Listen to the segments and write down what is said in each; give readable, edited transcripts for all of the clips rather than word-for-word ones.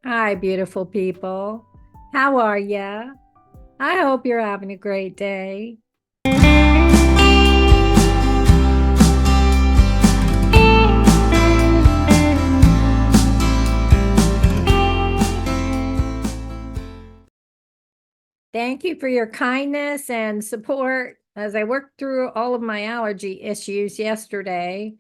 Hi, beautiful people. How are ya? I hope you're having a great day. Thank you for your kindness and support as I worked through all of my allergy issues yesterday.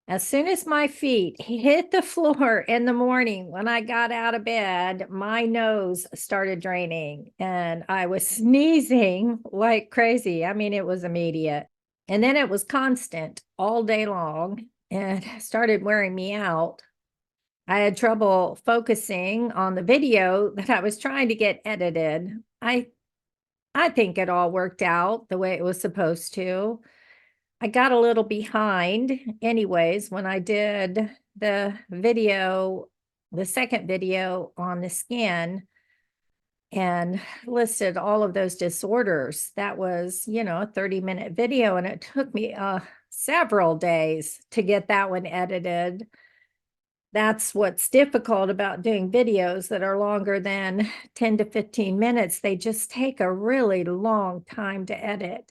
As soon as my feet hit the floor in the morning when I got out of bed, my nose started draining and I was sneezing like crazy. I mean, it was immediate. And then it was constant all day long and started wearing me out. I had trouble focusing on the video that I was trying to get edited. I think it all worked out the way it was supposed to. I got a little behind anyways when I did the video, the second video on the skin and listed all of those disorders. That was, a 30-minute video, and it took me several days to get that one edited. That's what's difficult about doing videos that are longer than 10 to 15 minutes. They just take a really long time to edit.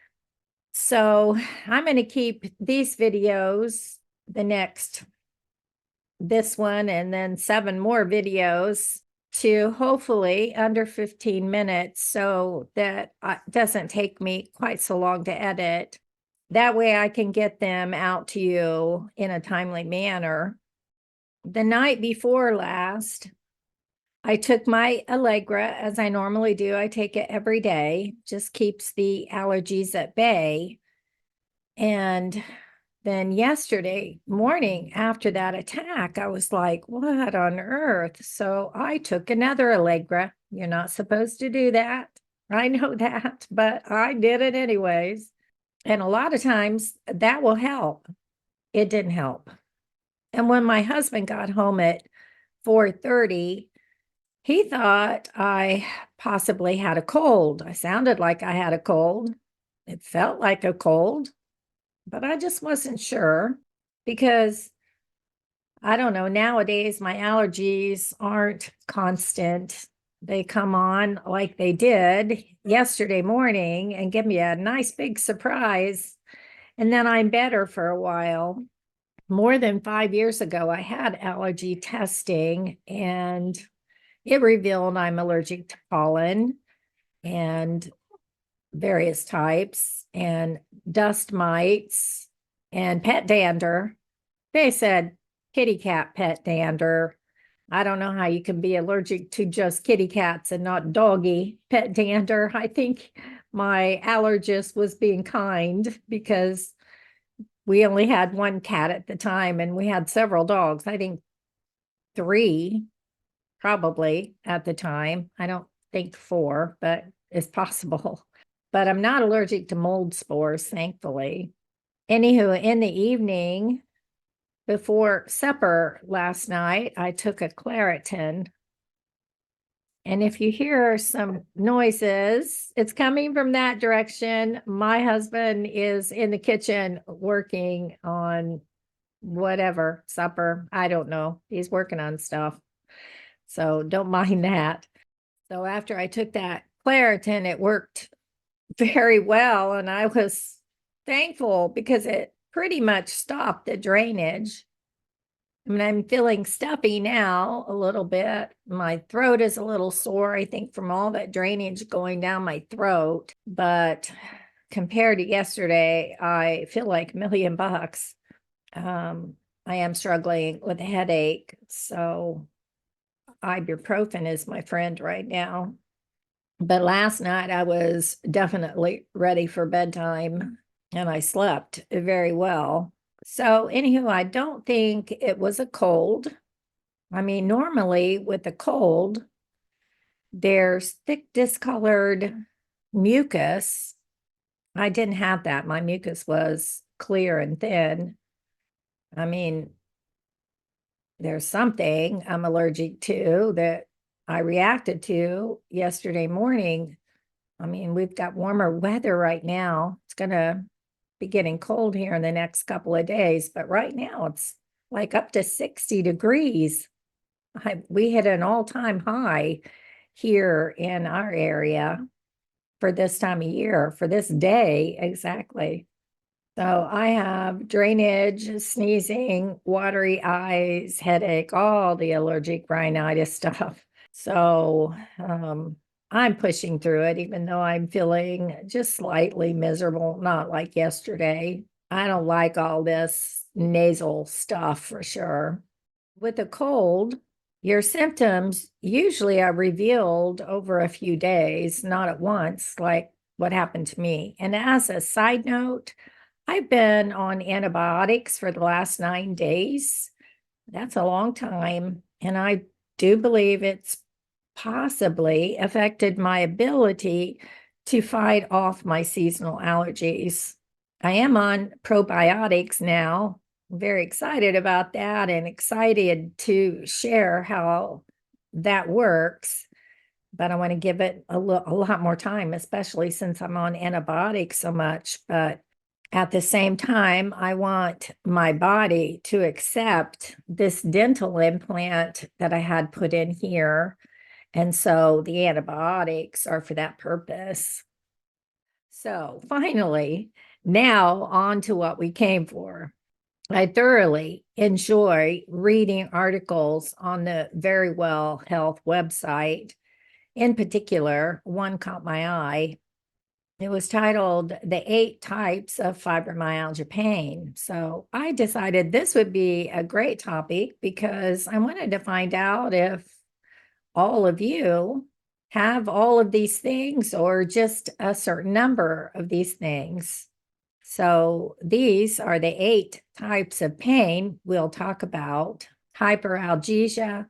So I'm going to keep these videos, this one, and then 7 more videos to hopefully under 15 minutes so that it doesn't take me quite so long to edit. That way I can get them out to you in a timely manner. The night before last, I took my Allegra as I normally do. I take it every day, just keeps the allergies at bay. And then yesterday morning after that attack, I was like, what on earth? So I took another Allegra. You're not supposed to do that. I know that, but I did it anyways. And a lot of times that will help. It didn't help. And when my husband got home at 4:30, he thought I possibly had a cold. I sounded like I had a cold. It felt like a cold, but I just wasn't sure because I don't know, nowadays my allergies aren't constant. They come on like they did yesterday morning and give me a nice big surprise. And then I'm better for a while. More than 5 years ago, I had allergy testing and it revealed I'm allergic to pollen and various types and dust mites and pet dander. They said kitty cat pet dander. I don't know how you can be allergic to just kitty cats and not doggy pet dander. I think my allergist was being kind because we only had one cat at the time and we had several dogs. I think 3 probably at the time. I don't think 4, but it's possible. But I'm not allergic to mold spores, thankfully. Anywho, in the evening before supper last night, I took a Claritin. And if you hear some noises, it's coming from that direction. My husband is in the kitchen working on whatever, supper. I don't know. He's working on stuff. So don't mind that. So after I took that Claritin, it worked very well. And I was thankful because it pretty much stopped the drainage. I mean, I'm feeling stuffy now a little bit. My throat is a little sore, I think, from all that drainage going down my throat. But compared to yesterday, I feel like $1,000,000. I am struggling with a headache. So ibuprofen is my friend right now. But last night I was definitely ready for bedtime and I slept very well. So, anywho, I don't think it was a cold. I mean, normally with a cold, there's thick, discolored mucus. I didn't have that. My mucus was clear and thin. I mean, there's something I'm allergic to that I reacted to yesterday morning. I mean, we've got warmer weather right now. It's going to be getting cold here in the next couple of days, but right now it's like up to 60 degrees. We hit an all-time high here in our area for this time of year, for this day exactly. So I have drainage, sneezing, watery eyes, headache, all the allergic rhinitis stuff. So I'm pushing through it, even though I'm feeling just slightly miserable, not like yesterday. I don't like all this nasal stuff for sure. With a cold, your symptoms usually are revealed over a few days, not at once, like what happened to me. And as a side note, I've been on antibiotics for the last 9 days. That's a long time. And I do believe it's possibly affected my ability to fight off my seasonal allergies. I am on probiotics now. I'm very excited about that and excited to share how that works. But I want to give it a lot more time, especially since I'm on antibiotics so much. But at the same time, I want my body to accept this dental implant that I had put in here. And so the antibiotics are for that purpose. So finally, now on to what we came for. I thoroughly enjoy reading articles on the Very Well Health website. In particular, one caught my eye. It was titled The 8 Types of Fibromyalgia Pain. So I decided this would be a great topic because I wanted to find out if all of you have all of these things or just a certain number of these things. So these are the 8 types of pain we'll talk about: hyperalgesia,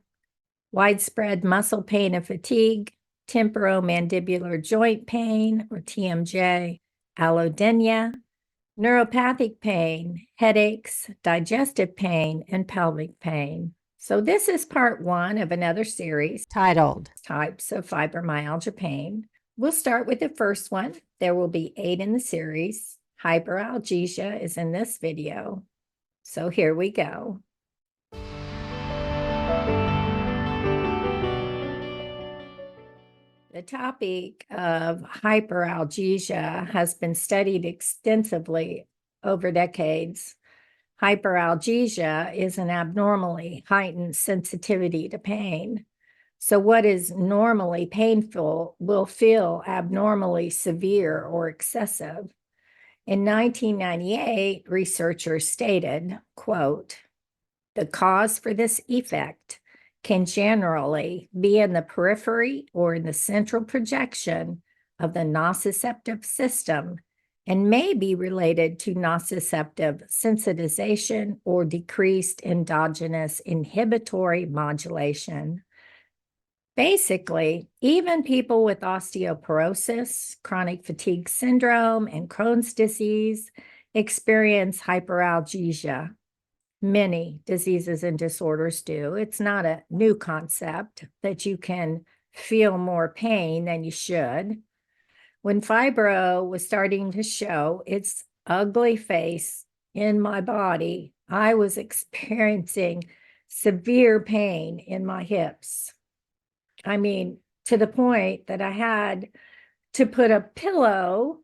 widespread muscle pain and fatigue, temporomandibular joint pain, or TMJ, allodynia, neuropathic pain, headaches, digestive pain, and pelvic pain. So this is part 1 of another series titled Types of Fibromyalgia Pain. We'll start with the first one. There will be 8 in the series. Hyperalgesia is in this video. So here we go. The topic of hyperalgesia has been studied extensively over decades. Hyperalgesia is an abnormally heightened sensitivity to pain. So what is normally painful will feel abnormally severe or excessive. In 1998, researchers stated, quote, "The cause for this effect can generally be in the periphery or in the central projection of the nociceptive system and may be related to nociceptive sensitization or decreased endogenous inhibitory modulation." Basically, even people with osteoporosis, chronic fatigue syndrome, and Crohn's disease experience hyperalgesia. Many diseases and disorders do. It's not a new concept that you can feel more pain than you should. When fibro was starting to show its ugly face in my body, I was experiencing severe pain in my hips. I mean, to the point that I had to put a pillow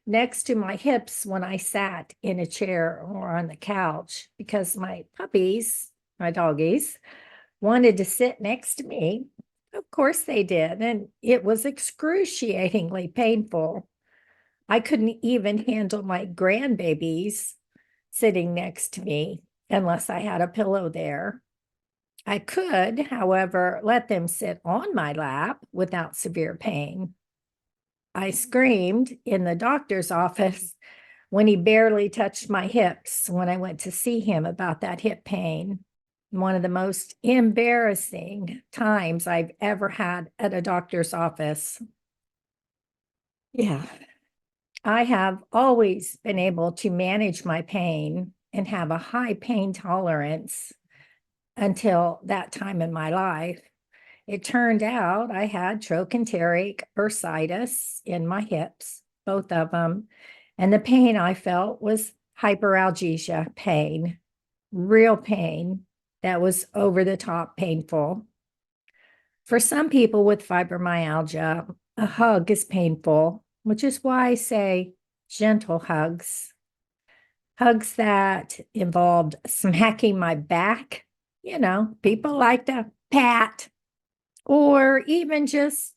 next to my hips when I sat in a chair or on the couch because my puppies, my doggies, wanted to sit next to me. Of course they did, and it was excruciatingly painful. I couldn't even handle my grandbabies sitting next to me unless I had a pillow there. I could, however, let them sit on my lap without severe pain. I screamed in the doctor's office when he barely touched my hips when I went to see him about that hip pain. One of the most embarrassing times I've ever had at a doctor's office. Yeah. I have always been able to manage my pain and have a high pain tolerance until that time in my life. It turned out I had trochanteric bursitis in my hips, both of them, and the pain I felt was hyperalgesia pain, real pain. that was over the top painful. For some people with fibromyalgia, a hug is painful, which is why I say gentle hugs. Hugs that involved smacking my back. People like to pat, or even just,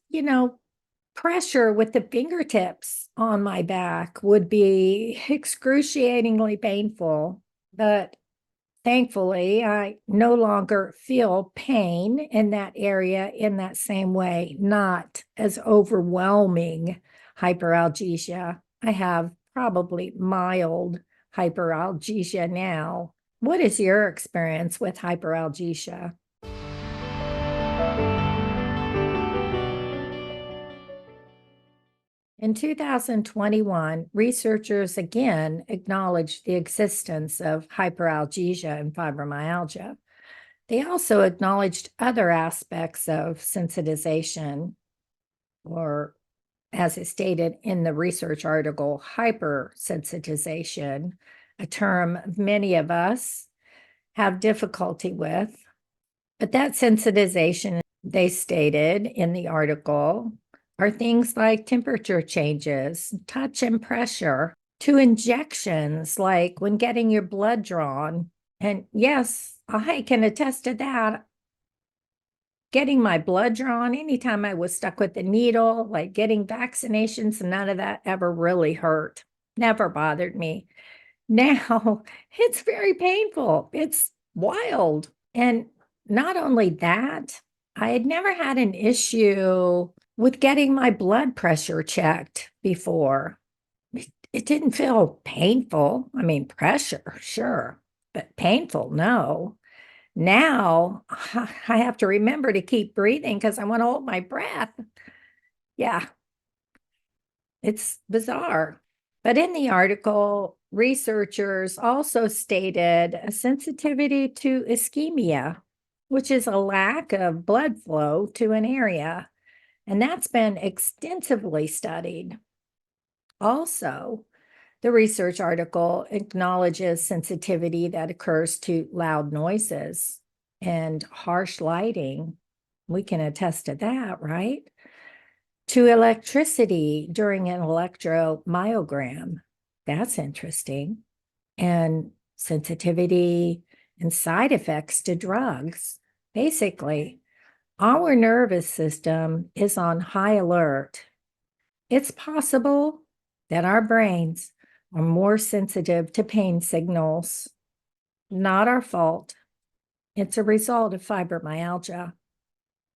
pressure with the fingertips on my back would be excruciatingly painful. But thankfully, I no longer feel pain in that area in that same way, not as overwhelming hyperalgesia. I have probably mild hyperalgesia now. What is your experience with hyperalgesia? In 2021, researchers again acknowledged the existence of hyperalgesia and fibromyalgia. They also acknowledged other aspects of sensitization, or as it stated in the research article, hypersensitization, a term many of us have difficulty with. But that sensitization, they stated in the article, are things like temperature changes, touch and pressure, to injections, like when getting your blood drawn. And yes, I can attest to that. Getting my blood drawn, anytime I was stuck with the needle, like getting vaccinations, none of that ever really hurt, never bothered me. Now it's very painful. It's wild. And not only that, I had never had an issue with getting my blood pressure checked before. It didn't feel painful. I mean, pressure, sure, but painful, no. Now I have to remember to keep breathing because I want to hold my breath. Yeah, it's bizarre. But in the article, researchers also stated a sensitivity to ischemia, which is a lack of blood flow to an area. And that's been extensively studied. Also, the research article acknowledges sensitivity that occurs to loud noises and harsh lighting. We can attest to that, right? To electricity during an electromyogram. That's interesting. And sensitivity and side effects to drugs. Basically, our nervous system is on high alert. It's possible that our brains are more sensitive to pain signals. Not our fault. It's a result of fibromyalgia.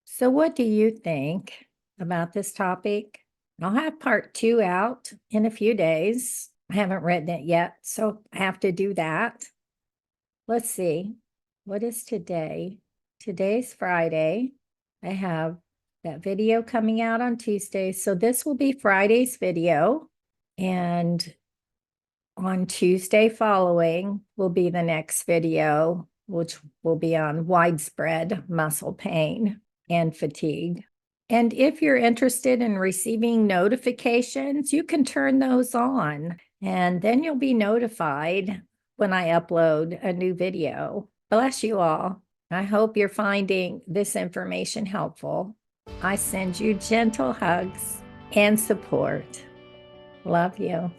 So, what do you think about this topic? I'll have part 2 out in a few days. I haven't written it yet, so I have to do that. Let's see. What is today? Today's Friday. I have that video coming out on Tuesday. So this will be Friday's video. And on Tuesday following will be the next video, which will be on widespread muscle pain and fatigue. And if you're interested in receiving notifications, you can turn those on, and then you'll be notified when I upload a new video. Bless you all. I hope you're finding this information helpful. I send you gentle hugs and support. Love you.